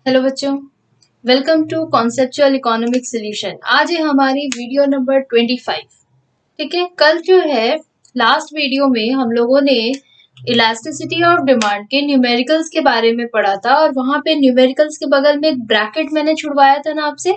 Hello बच्चों, welcome to conceptual economic solution. आज है हमारी वीडियो नंबर 25। ठीक है, कल जो है लास्ट वीडियो में हम लोगों ने इलास्टिसिटी ऑफ डिमांड के न्यूमेरिकल्स के बारे में पढ़ा था और वहां पे न्यूमेरिकल्स के बगल में एक ब्रैकेट मैंने छुड़वाया था ना आपसे।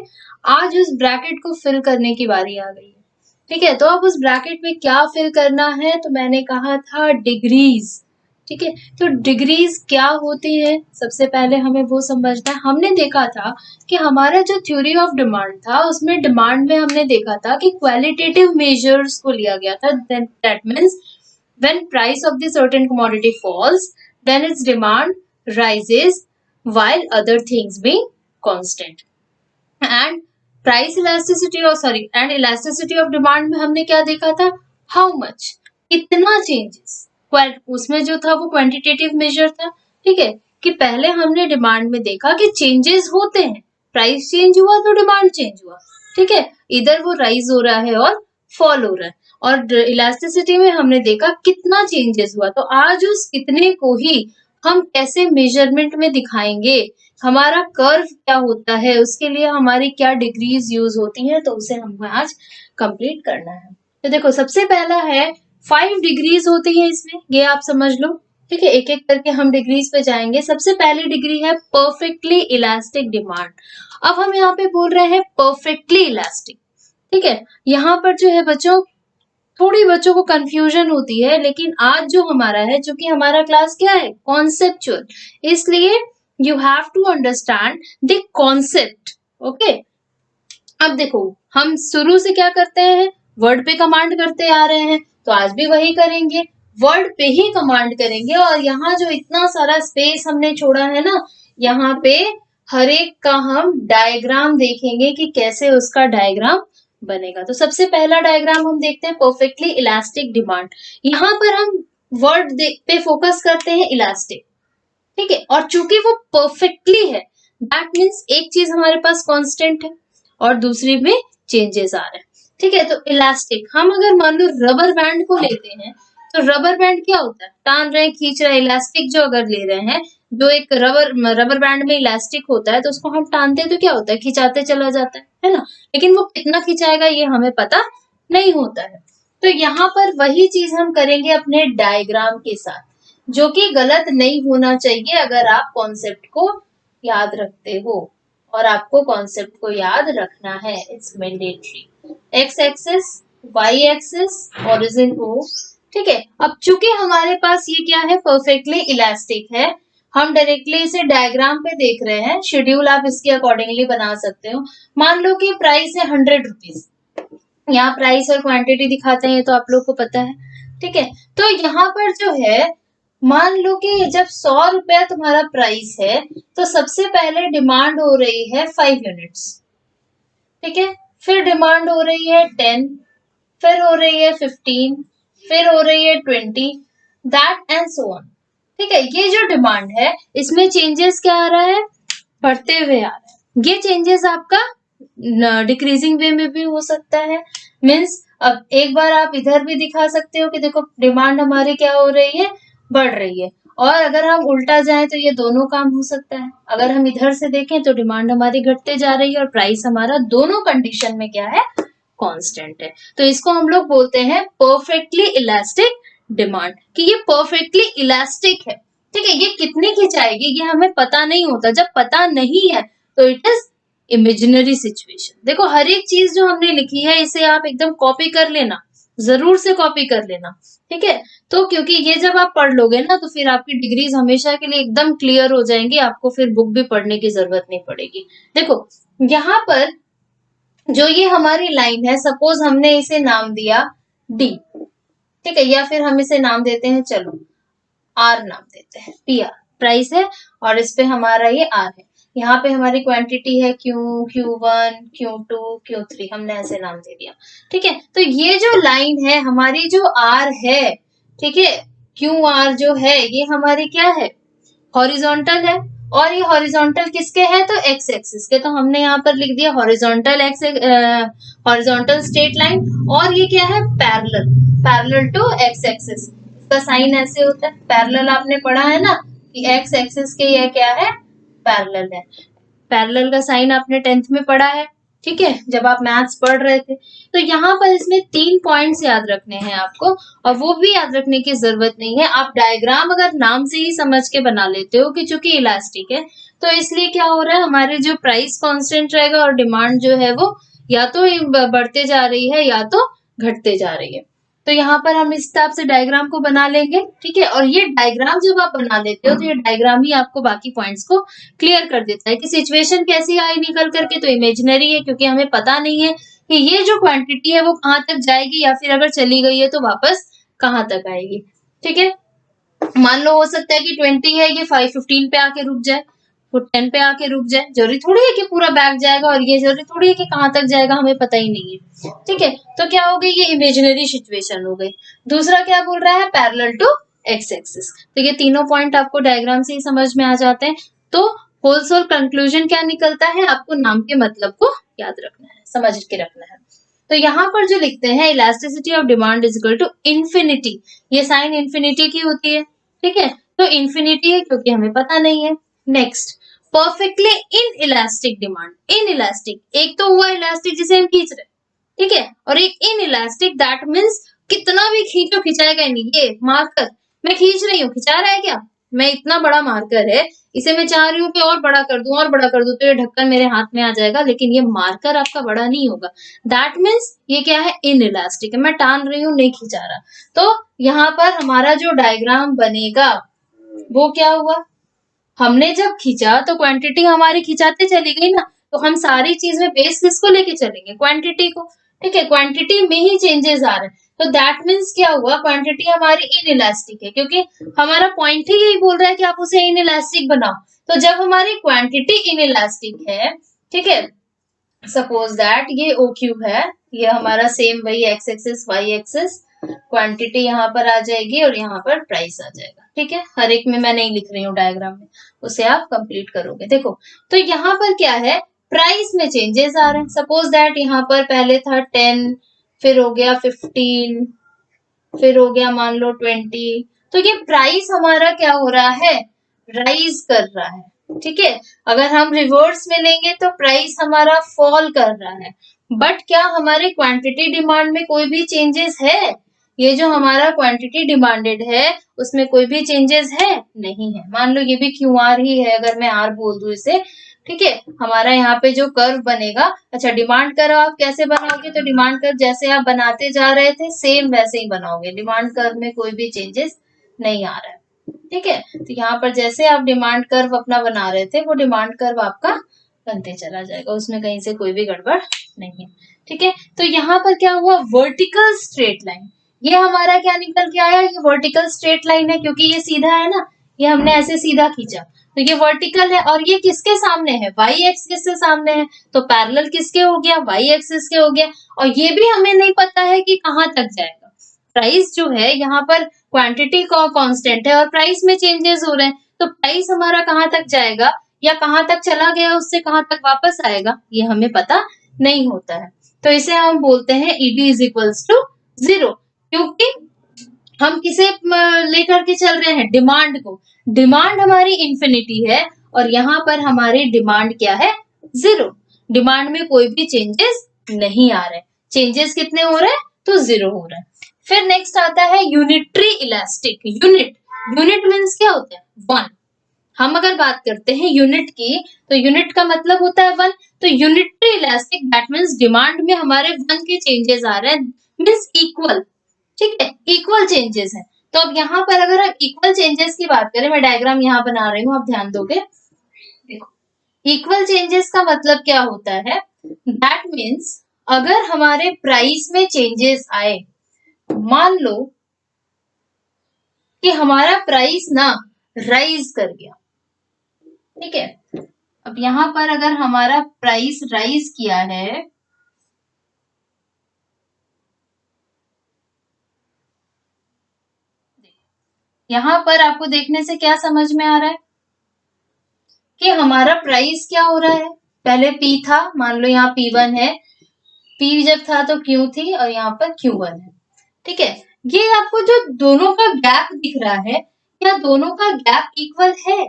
आज उस ब्रैकेट को फिल करने की बारी आ गई है। ठीक है, तो अब उस ब्रैकेट में क्या फिल करना है, तो मैंने कहा था डिग्रीज। ठीक है, तो डिग्रीज क्या होती है सबसे पहले हमें वो समझना है। हमने देखा था कि हमारा जो थ्योरी ऑफ डिमांड था उसमें डिमांड में हमने देखा था कि क्वालिटेटिव मेजर्स को लिया गया था। That means when price of the certain commodity falls, then its demand rises while other things being constant. And price elasticity and elasticity of demand में हमने क्या देखा था, how much, कितना changes। उसमें जो था वो क्वांटिटेटिव मेजर था। ठीक है, कि पहले हमने डिमांड में देखा कि चेंजेस होते हैं, प्राइस चेंज हुआ तो डिमांड चेंज हुआ। ठीक है, इधर वो राइज हो रहा है और फॉल हो रहा है। और इलास्टिसिटी में हमने देखा कितना चेंजेस हुआ। तो आज उस कितने को ही हम कैसे मेजरमेंट में दिखाएंगे, हमारा कर्व क्या होता है, उसके लिए हमारी क्या डिग्रीज यूज होती हैं, तो उसे हमको आज कंप्लीट करना है। तो देखो, सबसे पहला है 5 डिग्रीज होती है इसमें, ये आप समझ लो। ठीक है, एक एक करके हम डिग्रीज पे जाएंगे। सबसे पहली डिग्री है परफेक्टली इलास्टिक डिमांड। अब हम यहाँ पे बोल रहे हैं परफेक्टली इलास्टिक। ठीक है, यहाँ पर जो है बच्चों, थोड़ी बच्चों को कंफ्यूजन होती है, लेकिन आज जो हमारा है, चूंकि हमारा क्लास क्या है, कॉन्सेप्चुअल, इसलिए you have to understand the concept. Okay, अब देखो, हम शुरू से क्या करते हैं, वर्ड पे कमांड करते आ रहे हैं, तो आज भी वही करेंगे, वर्ड पे ही कमांड करेंगे। और यहाँ जो इतना सारा स्पेस हमने छोड़ा है ना, यहाँ पे हर एक का हम डायग्राम देखेंगे कि कैसे उसका डायग्राम बनेगा। तो सबसे पहला डायग्राम हम देखते हैं, परफेक्टली इलास्टिक डिमांड। यहाँ पर हम वर्ड पे फोकस करते हैं, इलास्टिक। ठीक है, और चूंकि वो परफेक्टली है, दैट मीन्स एक चीज हमारे पास कांस्टेंट है और दूसरी में चेंजेस आ रहे हैं। ठीक है, तो इलास्टिक, हम अगर मान लो रबर बैंड को लेते हैं, तो रबर बैंड क्या होता है, टान रहे हैं, खींच रहे हैं। इलास्टिक जो अगर ले रहे हैं, जो एक रबर बैंड में इलास्टिक होता है, तो उसको हम टानते हैं तो क्या होता है, खिंचाते चला जाता है ना। लेकिन वो कितना खिंचाएगा ये हमें पता नहीं होता है। तो यहाँ पर वही चीज हम करेंगे अपने डायग्राम के साथ, जो कि गलत नहीं होना चाहिए अगर आप कॉन्सेप्ट को याद रखते हो। और आपको कॉन्सेप्ट को याद रखना है, it's mandatory. X axis, Y axis, origin O. ठीक है, अब चूंकि हमारे पास ये क्या है, परफेक्टली इलास्टिक है, हम डायरेक्टली इसे डायग्राम पे देख रहे हैं। शेड्यूल आप इसके अकॉर्डिंगली बना सकते हो। मान लो कि प्राइस है 100 रुपीज, यहाँ प्राइस और क्वांटिटी दिखाते हैं, तो आप लोग को पता है। ठीक है, तो यहाँ पर जो है, मान लो कि जब 100 रुपया तुम्हारा प्राइस है, तो सबसे पहले डिमांड हो रही है 5 यूनिट्स। ठीक है, फिर डिमांड हो रही है 10, फिर हो रही है 15, फिर हो रही है 20, दैट एंड सो ऑन। ठीक है, ये जो डिमांड है, इसमें चेंजेस क्या आ रहा है, बढ़ते हुए आ रहा है। ये चेंजेस आपका डिक्रीजिंग वे में भी हो सकता है। मीन्स अब एक बार आप इधर भी दिखा सकते हो कि देखो डिमांड हमारी क्या हो रही है, बढ़ रही है। और अगर हम उल्टा जाएं तो ये दोनों काम हो सकता है। अगर हम इधर से देखें तो डिमांड हमारी घटते जा रही है और प्राइस हमारा, दोनों कंडीशन में क्या है, कांस्टेंट है। तो इसको हम लोग बोलते हैं परफेक्टली इलास्टिक डिमांड, कि ये परफेक्टली इलास्टिक है। ठीक है, ये कितनी खिंचाएगी ये हमें पता नहीं होता। जब पता नहीं है तो इट इज इमेजिनरी सिचुएशन। देखो, हर एक चीज जो हमने लिखी है, इसे आप एकदम कॉपी कर लेना, जरूर से कॉपी कर लेना। ठीक है, तो क्योंकि ये जब आप पढ़ लोगे ना, तो फिर आपकी डिग्रीज हमेशा के लिए एकदम क्लियर हो जाएंगी, आपको फिर बुक भी पढ़ने की जरूरत नहीं पड़ेगी। देखो, यहाँ पर जो ये हमारी लाइन है, सपोज हमने इसे नाम दिया डी। ठीक है, या फिर हम इसे नाम देते हैं, चलो आर नाम देते हैं, पी आर प्राइस है, और इस पे हमारा ये आर है। यहाँ पे हमारी क्वांटिटी है क्यू, Q1, Q2, Q3, हमने ऐसे नाम दे दिया। ठीक है, तो ये जो लाइन है हमारी, जो आर है, ठीक है, क्यू आर जो है, ये हमारी क्या है, हॉरिजॉन्टल है। और ये हॉरिजॉन्टल किसके है, तो एक्स एक्सिस के। तो हमने यहाँ पर लिख दिया horizontal X, horizontal straight line. और ये क्या है, parallel, parallel to X axis. इसका साइन ऐसे होता है, पैरेलल आपने पढ़ा है ना, कि एक्स एक्सिस के ये क्या है, पैरेलल है। पैरेलल का साइन आपने 10th में पढ़ा है, ठीक है, जब आप मैथ्स पढ़ रहे थे। तो यहाँ पर इसमें 3 पॉइंट्स याद रखने हैं आपको, और वो भी याद रखने की जरूरत नहीं है। आप डायग्राम अगर नाम से ही समझ के बना लेते हो कि चूंकि इलास्टिक है, तो इसलिए क्या हो रहा है, हमारे जो प्राइस कांस्टेंट रहेगा और डिमांड जो है वो या तो बढ़ते जा रही है या तो घटते जा रही है। तो यहाँ पर हम इस हिसाब से डायग्राम को बना लेंगे, ठीक है। और ये डायग्राम जब आप बना लेते हो तो ये डायग्राम ही आपको बाकी पॉइंट्स को क्लियर कर देता है कि सिचुएशन कैसी आई निकल करके। तो इमेजिनरी है क्योंकि हमें पता नहीं है कि ये जो क्वांटिटी है वो कहाँ तक जाएगी, या फिर अगर चली गई है तो वापस कहाँ तक आएगी, ठीक है। मान लो हो सकता है कि 20 है, ये 515 पे आके रुक जाए, वो 10 पे आके रुक जाए। जरूरी थोड़ी है कि पूरा बैक जाएगा, और ये जरूरी थोड़ी है कि कहाँ तक जाएगा, हमें पता ही नहीं है, ठीक है। तो क्या हो गई, ये इमेजिनरी सिचुएशन हो गई। दूसरा क्या बोल रहा है, पैरेलल टू एक्स एक्सिस। तो ये तीनों पॉइंट आपको डायग्राम से ही समझ में आ जाते हैं। तो होलसेल कंक्लूजन क्या निकलता है, आपको नाम के मतलब को याद रखना है, समझ के रखना है। तो यहाँ पर जो लिखते हैं, elasticity of demand is equal to infinity, ये साइन इन्फिनिटी की होती है, ठीक है। तो इन्फिनिटी है क्योंकि हमें पता नहीं है। Next, perfectly in elastic demand, in elastic, एक तो हुआ इलास्टिक जिसे हम खींच रहे, ठीक है, और एक इन इलास्टिक, दैट मीन्स कितना भी खींचो खिंचाएगा नहीं। ये मार्कर मैं खींच रही हूँ, खिंचा रहा है क्या, मैं इतना बड़ा मार्कर है, इसे मैं चाह रही हूँ कि और बड़ा कर दूं और बड़ा कर दूं, तो ये ढक्कन मेरे हाथ में आ जाएगा, लेकिन ये मार्कर आपका बड़ा नहीं होगा। दैट मीन्स ये क्या है, इन इलास्टिक है, मैं टान रही हूँ, नहीं खिंचा रहा। तो यहाँ पर हमारा जो डायग्राम बनेगा वो क्या हुआ, हमने जब खींचा तो क्वांटिटी हमारी खिंचाते चली गई ना, तो हम सारी चीज में बेस किसको लेके चलेंगे, क्वांटिटी को, ठीक है। क्वांटिटी में ही चेंजेस आ रहे हैं, तो दैट मीन्स क्या हुआ, क्वांटिटी हमारी इन इलास्टिक है, क्योंकि हमारा पॉइंट ही यही बोल रहा है कि आप उसे इन इलास्टिक बनाओ। तो जब हमारी क्वांटिटी इन इलास्टिक है, ठीक है, सपोज दैट ये ओ क्यूब है, ये हमारा सेम वही X axis Y axis, quantity यहाँ पर आ जाएगी और यहाँ पर प्राइस आ जाएगा, ठीक है। हर एक में मैं नहीं लिख रही हूँ डायग्राम में, उसे आप कंप्लीट करोगे। देखो तो यहाँ पर क्या है, प्राइस में चेंजेस आ रहे हैं। सपोज दैट यहाँ पर पहले था 10, फिर हो गया 15, फिर हो गया मान लो 20। तो ये प्राइस हमारा क्या हो रहा है, राइज कर रहा है, ठीक है। अगर हम रिवर्स में लेंगे तो प्राइस हमारा फॉल कर रहा है, बट क्या हमारे क्वांटिटी डिमांड में कोई भी चेंजेस है, ये जो हमारा क्वांटिटी डिमांडेड है उसमें कोई भी चेंजेस है, नहीं है। मान लो ये भी क्यू आर ही है, अगर मैं आर बोल दूं इसे, ठीक है। हमारा यहाँ पे जो कर्व बनेगा, अच्छा डिमांड कर्व आप कैसे बनाओगे, तो डिमांड कर्व जैसे आप बनाते जा रहे थे सेम वैसे ही बनाओगे, डिमांड कर्व में कोई भी चेंजेस नहीं आ रहा है, ठीक है। तो यहाँ पर जैसे आप डिमांड कर्व अपना बना रहे थे, वो डिमांड कर्व आपका बनते चला जाएगा, उसमें कहीं से कोई भी गड़बड़ नहीं है, ठीक है। तो यहाँ पर क्या हुआ, वर्टिकल स्ट्रेट लाइन, ये हमारा क्या निकल के आया, ये वर्टिकल स्ट्रेट लाइन है, क्योंकि ये सीधा है ना, ये हमने ऐसे सीधा खींचा, तो ये वर्टिकल है। और ये किसके सामने है, वाई एक्सिस के सामने है, तो पैरेलल किसके हो गया, वाई एक्सिस के हो गया। और ये भी हमें नहीं पता है कि कहाँ तक जाएगा, प्राइस जो है यहाँ पर क्वांटिटी का कांस्टेंट है और प्राइस में चेंजेस हो रहे हैं, तो प्राइस हमारा कहाँ तक जाएगा या कहाँ तक चला गया, उससे कहाँ तक वापस आएगा, ये हमें पता नहीं होता है। तो इसे हम बोलते हैं ईडी इज इक्वल्स टू 0, क्योंकि हम किसे लेकर के चल रहे हैं, डिमांड को। डिमांड हमारी इंफिनिटी है और यहाँ पर हमारी डिमांड क्या है, 0। डिमांड में कोई भी चेंजेस नहीं आ रहे, चेंजेस कितने हो रहे हैं, तो 0 हो रहे हैं। फिर नेक्स्ट आता है यूनिटरी इलास्टिक। यूनिट मीन्स क्या होता है, 1। हम अगर बात करते हैं यूनिट की, तो यूनिट का मतलब होता है 1। तो unitary elastic that means demand में हमारे 1 के चेंजेस आ रहे हैं, मीन्स इक्वल, ठीक है, इक्वल चेंजेस है। तो अब यहाँ पर अगर हम इक्वल चेंजेस की बात करें, मैं डायग्राम यहाँ बना रही हूँ, आप ध्यान दोगे, देखो इक्वल चेंजेस का मतलब क्या होता है, दैट मीन्स अगर हमारे प्राइस में चेंजेस आए, मान लो कि हमारा प्राइस ना राइज कर गया, ठीक है। अब यहाँ पर अगर हमारा प्राइस राइज किया है, यहाँ पर आपको देखने से क्या समझ में आ रहा है कि हमारा प्राइस क्या हो रहा है, पहले P था, मान लो यहाँ P1 है, P जब था तो Q थी और यहाँ पर Q1 है, ठीक है। ये आपको जो दोनों का गैप दिख रहा है, क्या दोनों का गैप इक्वल है,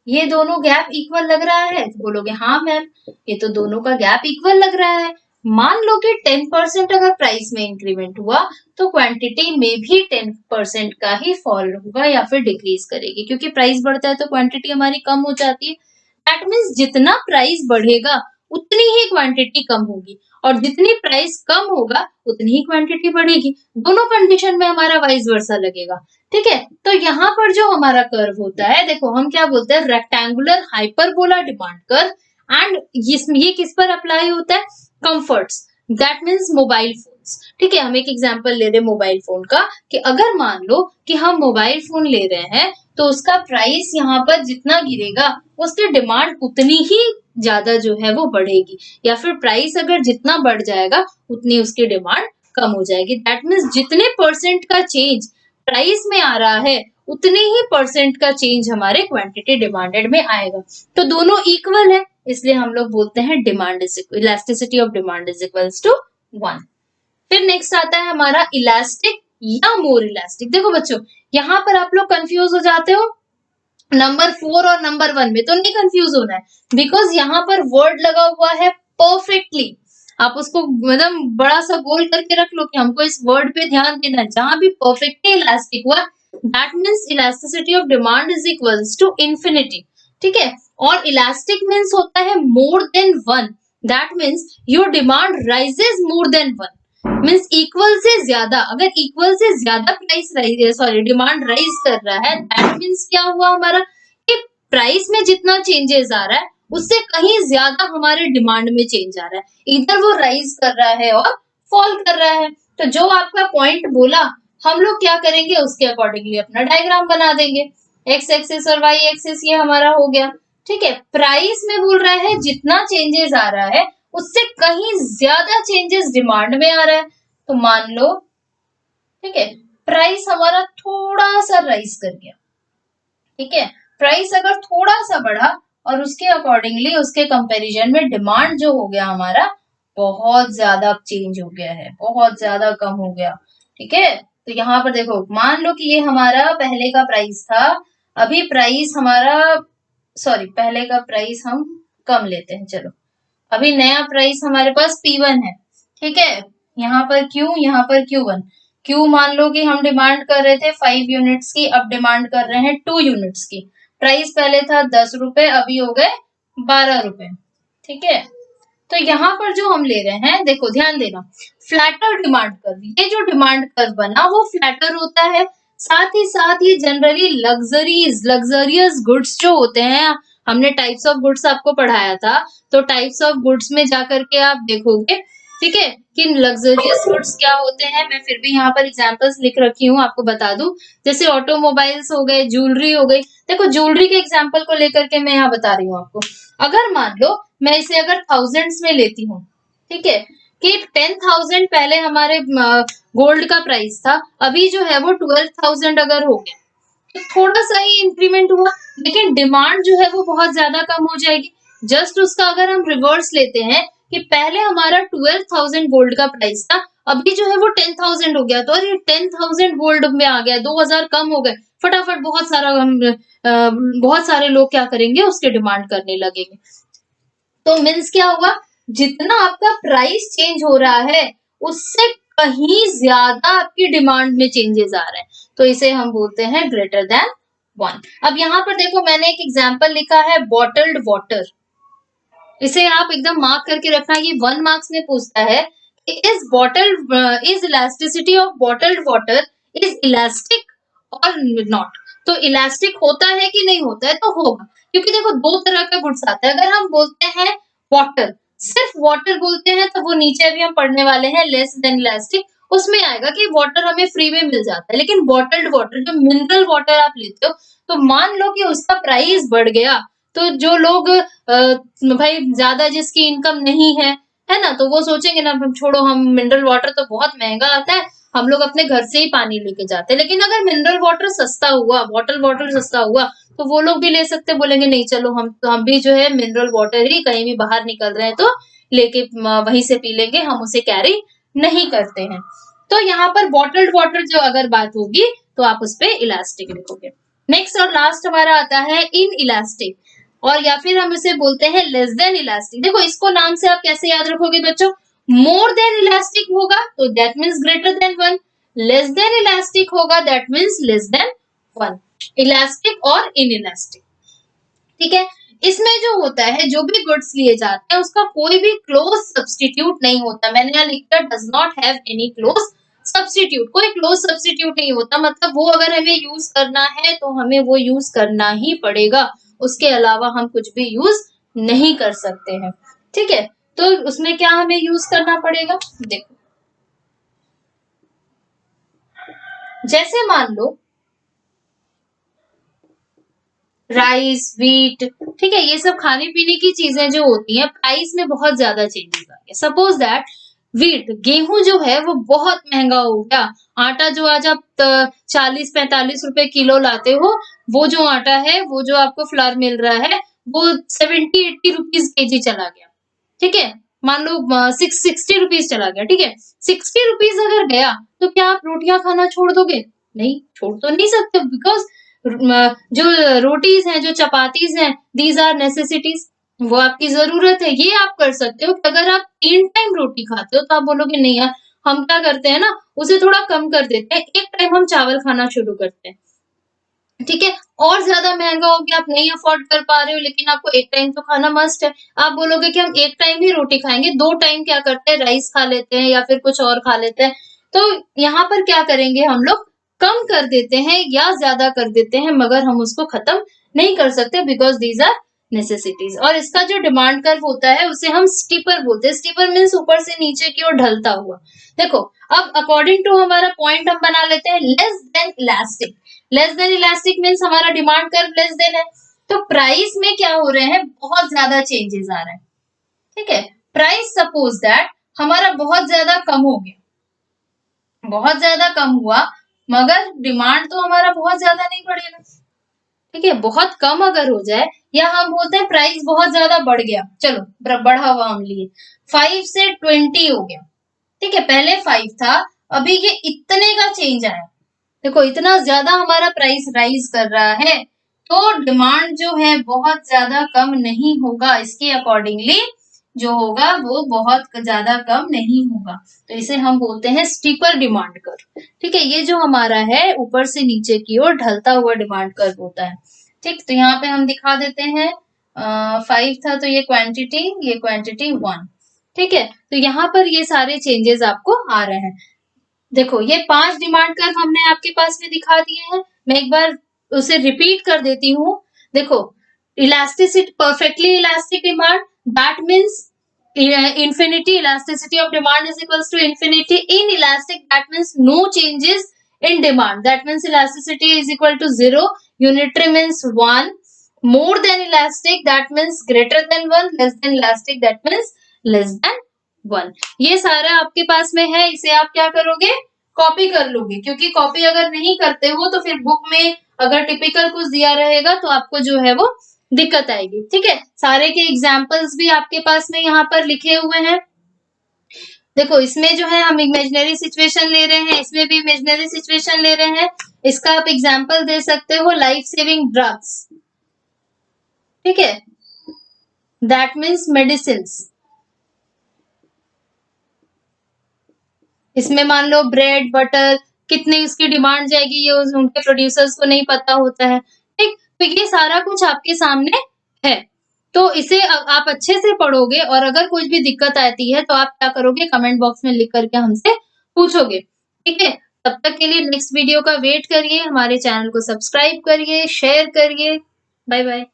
ये दोनों गैप इक्वल लग रहा है? तो बोलोगे हाँ मैम, ये तो दोनों का गैप इक्वल लग रहा है। मान लो कि 10% अगर प्राइस में इंक्रीमेंट हुआ तो क्वांटिटी में भी 10% का ही फॉल होगा या फिर डिक्रीज करेगी, क्योंकि प्राइस बढ़ता है तो क्वांटिटी हमारी कम हो जाती है। दैट मीन्स जितना प्राइस बढ़ेगा उतनी ही क्वांटिटी कम होगी, और जितनी प्राइस कम होगा उतनी ही क्वांटिटी बढ़ेगी। दोनों कंडीशन में हमारा वाइस वर्सा लगेगा। ठीक है, तो यहाँ पर जो हमारा कर्व होता है, देखो हम क्या बोलते हैं, rectangular hyperbola demand curve. And ये किस पर अप्लाई होता है? Comforts, that means mobile phones. ठीक है, हम एक एग्जांपल ले रहे हैं मोबाइल फोन का, कि अगर मान लो कि हम मोबाइल फोन ले रहे हैं तो उसका प्राइस यहाँ पर जितना गिरेगा उसकी डिमांड उतनी ही ज्यादा जो है वो बढ़ेगी, या फिर प्राइस अगर जितना बढ़ जाएगा उतनी उसकी डिमांड कम हो जाएगी। दैट मीन्स जितने परसेंट का चेंज प्राइस में आ रहा है उतने ही परसेंट का चेंज हमारे क्वांटिटी डिमांडेड में आएगा। तो दोनों इक्वल है, इसलिए हम लोग बोलते हैं demand is elasticity of demand is equals to 1। फिर नेक्स्ट आता है हमारा इलास्टिक या मोर इलास्टिक। देखो बच्चों, यहाँ पर आप लोग कंफ्यूज हो जाते हो, नंबर 4 और नंबर 1 में तो नहीं कंफ्यूज होना है, बिकॉज यहाँ पर वर्ड लगा हुआ है परफेक्टली। आप उसको एकदम बड़ा सा गोल करके रख लो कि हमको इस वर्ड पे ध्यान देना है। जहां भी परफेक्टली इलास्टिक हुआ, that means elasticity of demand is equals to infinity. ठीक है, और इलास्टिक मीन्स होता है more than 1, that means your demand rises more than 1, means equal से ज्यादा। अगर इक्वल से ज्यादा प्राइस डिमांड राइज कर रहा है, दैट मीन्स क्या हुआ हमारा, कि प्राइस में जितना चेंजेस आ रहा है उससे कहीं ज्यादा हमारे डिमांड में चेंज आ रहा है, इधर वो राइज कर रहा है और फॉल कर रहा है। तो जो आपका पॉइंट बोला, हम लोग क्या करेंगे, उसके अकॉर्डिंगली अपना डायग्राम बना देंगे। एक्स एक्सिस और वाई एक्सिस ये हमारा हो गया। ठीक है, प्राइस में बोल रहा है जितना चेंजेस आ रहा है उससे कहीं ज्यादा चेंजेस डिमांड में आ रहा है। तो मान लो, ठीक है, प्राइस हमारा थोड़ा सा राइज कर गया। ठीक है, प्राइस अगर थोड़ा सा बढ़ा और उसके अकॉर्डिंगली उसके कंपैरिजन में डिमांड जो हो गया हमारा बहुत ज्यादा चेंज हो गया है, बहुत ज्यादा कम हो गया। ठीक है, तो यहाँ पर देखो, मान लो कि ये हमारा पहले का प्राइस था, अभी प्राइस हमारा, सॉरी पहले का प्राइस हम कम लेते हैं, चलो अभी नया प्राइस हमारे पास P1 है। ठीक है, यहाँ पर Q, यहाँ पर Q1। Q मान लो कि हम डिमांड कर रहे थे 5 यूनिट्स की, अब डिमांड कर रहे हैं 2 यूनिट्स की। प्राइस पहले था 10 रुपए, अभी हो गए 12 रुपए। ठीक है, तो यहाँ पर जो हम ले रहे हैं, देखो ध्यान देना, फ्लैटर डिमांड कर्व, ये जो डिमांड कर्व बना वो फ्लैटर होता है। साथ ही साथ ये जनरली लग्जरियस गुड्स जो होते हैं, हमने टाइप्स ऑफ गुड्स आपको पढ़ाया था, तो टाइप्स ऑफ गुड्स में जाकर के आप देखोगे, ठीक है, कि लग्जरियस गुड्स क्या होते हैं। मैं फिर भी यहाँ पर एग्जांपल्स लिख रखी हूँ, आपको बता दूं, जैसे ऑटोमोबाइल्स हो गए, ज्वेलरी हो गई। देखो ज्वेलरी के एग्जांपल को लेकर के मैं यहाँ बता रही हूँ आपको। अगर मान लो मैं इसे अगर थाउजेंड्स में लेती हूँ, ठीक है, कि 10,000 पहले हमारे गोल्ड का प्राइस था, अभी जो है वो 12,000 अगर हो गया, तो थोड़ा सा ही इंक्रीमेंट हुआ, लेकिन डिमांड जो है वो बहुत ज्यादा कम हो जाएगी। जस्ट उसका अगर हम रिवर्स लेते हैं कि पहले हमारा 12,000 गोल्ड का प्राइस था, अभी जो है वो 10,000 हो गया, तो अरे 10,000 गोल्ड में आ गया, 2,000 कम हो गए, फटाफट बहुत सारे लोग क्या करेंगे, उसके डिमांड करने लगेंगे। तो मीन्स क्या हुआ, जितना आपका प्राइस चेंज हो रहा है उससे कहीं ज्यादा आपकी डिमांड में चेंजेस आ रहे हैं, तो इसे हम बोलते हैं ग्रेटर देन 1। अब यहाँ पर देखो, मैंने एक एग्जांपल लिखा है बॉटल्ड वाटर, इसे आप एकदम मार्क करके रखना, ये 1 मार्क्स में पूछता है, is elasticity of bottled water is elastic और नॉट। तो इलास्टिक होता है कि नहीं होता है, तो होगा, क्योंकि देखो दो तरह का गुड्स आता है। अगर हम बोलते हैं वाटर, सिर्फ वाटर बोलते हैं, तो वो नीचे भी हम पढ़ने वाले हैं, लेस देन इलास्टिक, उसमें आएगा कि वाटर हमें फ्री में मिल जाता है। लेकिन बॉटल्ड वाटर, जो मिनरल वाटर आप लेते हो, तो मान लो कि उसका प्राइस बढ़ गया, तो जो लोग भाई ज्यादा जिसकी इनकम नहीं है ना, तो वो सोचेंगे ना, छोड़ो, हम मिनरल वाटर तो बहुत महंगा आता है, हम लोग अपने घर से ही पानी लेके जाते हैं। लेकिन अगर मिनरल वाटर सस्ता हुआ, बॉटल वाटर सस्ता हुआ, तो वो लोग भी ले सकते, बोलेंगे नहीं चलो हम भी जो है मिनरल वाटर ही, कहीं भी बाहर निकल रहे हैं तो लेके वहीं से पी लेंगे, हम उसे कैरी नहीं करते हैं। तो यहाँ पर बॉटल्ड वाटर जो अगर बात होगी तो आप उस पर इलास्टिक लिखोगे। नेक्स्ट और लास्ट हमारा आता है इन इलास्टिक, और या फिर हम इसे बोलते हैं लेस देन इलास्टिक। देखो इसको नाम से आप कैसे याद रखोगे बच्चों, मोर देन इलास्टिक होगा तो that means greater than 1, less than elastic होगा that means less than 1, elastic और इन इलास्टिक। ठीक है, इसमें जो होता है, जो भी गुड्स लिए जाते हैं उसका कोई भी क्लोज सब्स्टिट्यूट नहीं होता। मैंने यहाँ लिखा does not have any close substitute, कोई क्लोज सब्स्टिट्यूट नहीं होता, मतलब वो अगर हमें यूज करना है तो हमें वो यूज करना ही पड़ेगा, उसके अलावा हम कुछ भी यूज नहीं कर सकते हैं। ठीक है, तो उसमें क्या हमें यूज करना पड़ेगा, देखो जैसे मान लो राइस, वीट, ठीक है, ये सब खाने पीने की चीजें जो होती हैं प्राइस में बहुत ज्यादा चेंजेस आ गए। सपोज दैट वीट, गेहूं जो है वो बहुत महंगा हो गया, आटा जो आज आप 40-45 रुपए किलो लाते हो, वो जो आटा है, वो जो आपको फ्लावर मिल रहा है वो 70-80 रुपीज केजी चला गया। ठीक है, मान लो 60 रुपीज चला गया। ठीक है, 60 रुपीज अगर गया तो क्या आप रोटियां खाना छोड़ दोगे? नहीं, छोड़ तो नहीं सकते, बिकॉज जो रोटीज हैं, जो चपातीज हैं, दीज आर नेसेसिटीज, वो आपकी जरूरत है। ये आप कर सकते हो कि अगर आप 3 टाइम रोटी खाते हो तो आप बोलोगे नहीं यार, हम क्या करते हैं ना, उसे थोड़ा कम कर देते हैं, एक टाइम हम चावल खाना शुरू करते हैं। ठीक है, और ज्यादा महंगा हो गया, आप नहीं अफोर्ड कर पा रहे हो, लेकिन आपको एक टाइम तो खाना मस्ट है, आप बोलोगे कि हम एक टाइम ही रोटी खाएंगे, 2 टाइम क्या करते हैं, राइस खा लेते हैं या फिर कुछ और खा लेते हैं। तो यहाँ पर क्या करेंगे, हम लोग कम कर देते हैं या ज्यादा कर देते हैं, मगर हम उसको खत्म नहीं कर सकते, बिकॉज दीज आर नेसेसिटीज। और इसका जो डिमांड कर्व होता है उसे हम स्टीपर बोलते हैं। स्टीपर मीन्स ऊपर से नीचे की ओर ढलता हुआ। देखो अब अकॉर्डिंग टू हमारा पॉइंट हम बना लेते हैं less than elastic. Less than elastic means हमारा डिमांड कर्व लेस देन है, तो प्राइस में क्या हो रहे हैं, बहुत ज्यादा चेंजेस आ रहे हैं। ठीक है, प्राइस सपोज दैट हमारा बहुत ज्यादा कम हो गया, बहुत ज्यादा कम हुआ, मगर डिमांड तो हमारा बहुत ज्यादा नहीं बढ़ेगा। ठीक है, बहुत कम अगर हो जाए, या हम बोलते हैं प्राइस बहुत ज्यादा बढ़ गया, चलो बढ़ा हुआ हम लिए 5 से 20 हो गया। ठीक है, पहले 5 था, अभी ये इतने का चेंज आया, देखो इतना ज्यादा हमारा प्राइस राइज कर रहा है, तो डिमांड जो है बहुत ज्यादा कम नहीं होगा, इसके अकॉर्डिंगली जो होगा वो बहुत ज्यादा कम नहीं होगा, तो इसे हम बोलते हैं स्टीपर डिमांड कर्व। ठीक है, ये जो हमारा है ऊपर से नीचे की ओर ढलता हुआ डिमांड कर्व होता है। ठीक, तो यहाँ पे हम दिखा देते हैं 5 था तो ये क्वांटिटी 1। ठीक है, तो यहाँ पर ये सारे चेंजेस आपको आ रहे हैं। देखो ये 5 डिमांड कर्व हमने आपके पास में दिखा दिए हैं, मैं एक बार उसे रिपीट कर देती हूँ। देखो elasticity, perfectly elastic demand, that means infinity, elasticity of demand is equals to infinity. Inelastic, that means no changes in demand, that means elasticity is equal to 0. Unitary means 1. More than elastic, that means greater than 1. Less than elastic, that means less than 1. ये सारा आपके पास में है, इसे आप क्या करोगे, copy कर लोगे, क्योंकि कॉपी अगर नहीं करते हो तो फिर बुक में अगर टिपिकल कुछ दिया रहेगा तो आपको जो है वो दिक्कत आएगी। ठीक है, सारे के एग्जाम्पल्स भी आपके पास में यहाँ पर लिखे हुए हैं। देखो इसमें जो है हम इमेजिनरी सिचुएशन ले रहे हैं, इसमें भी इमेजिनरी सिचुएशन ले रहे हैं। इसका आप एग्जाम्पल दे सकते हो लाइफ सेविंग ड्रग्स। ठीक है, दैट मीन्स मेडिसिन। इसमें मान लो ब्रेड, बटर, कितनी उसकी डिमांड जाएगी ये उनके प्रोड्यूसर्स को नहीं पता होता है। ठीक, तो ये सारा कुछ आपके सामने है, तो इसे आप अच्छे से पढ़ोगे, और अगर कुछ भी दिक्कत आती है तो आप क्या करोगे, कमेंट बॉक्स में लिख करके हमसे पूछोगे। ठीक है, तब तक के लिए नेक्स्ट वीडियो का वेट करिए, हमारे चैनल को सब्सक्राइब करिए, शेयर करिए। Bye bye.